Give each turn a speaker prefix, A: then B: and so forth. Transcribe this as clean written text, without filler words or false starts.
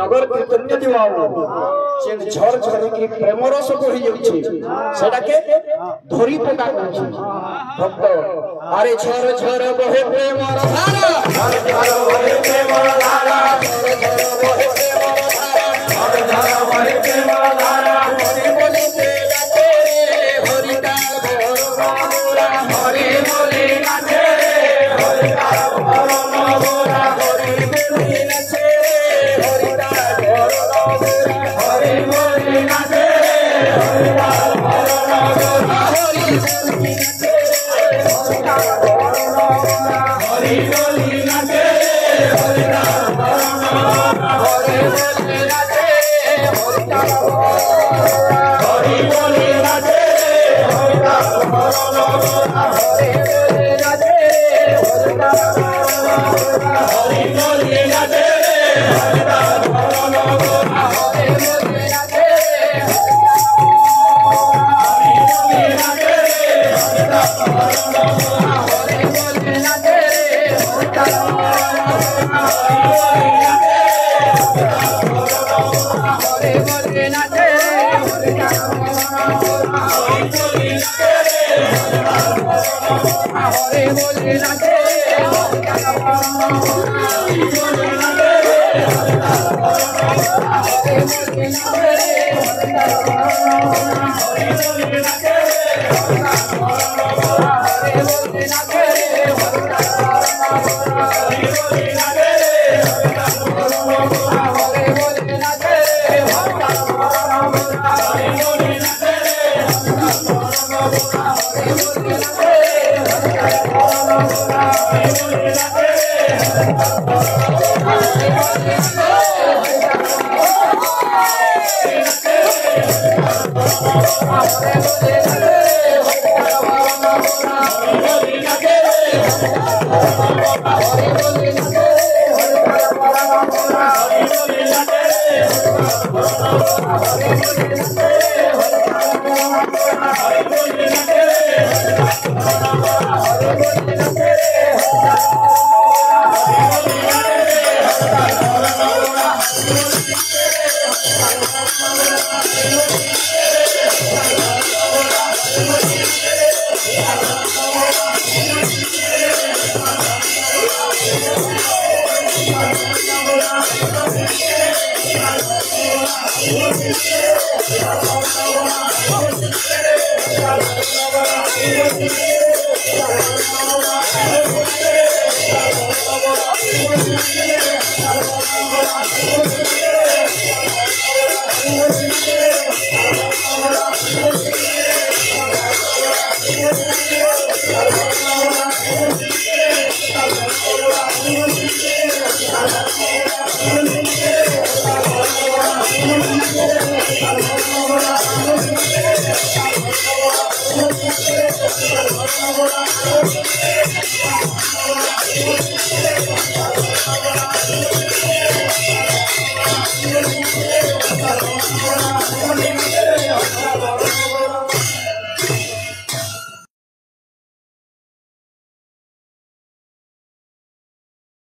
A: नगर कृतज्ञ दिवाओ से झर झर के प्रेम रस बही जाउछे सेटा के धरी पका कहछे भक्त अरे झर झर बहे प्रेम धारा झर झर बहे प्रेम धारा झर झर बहे प्रेम धारा झर झर बहे प्रेम धारा हरि बोले नाचे हरि का घर गोरा हरि बोले नाचे हरि का घर गोरा हरि बोले नाचे हरि का घर गोरा हरि बोले नाचे हरि का घर गोरा हरि बोले नाचे हरि का घर गोरा हरि बोले नाचे हरि का घर गोरा हरि बोले नाचे हरि का हरि बोले नाचे हरि का हरि बोले नाचे हरि का हरि बोले नाचे हरि का हरि बोले नाचे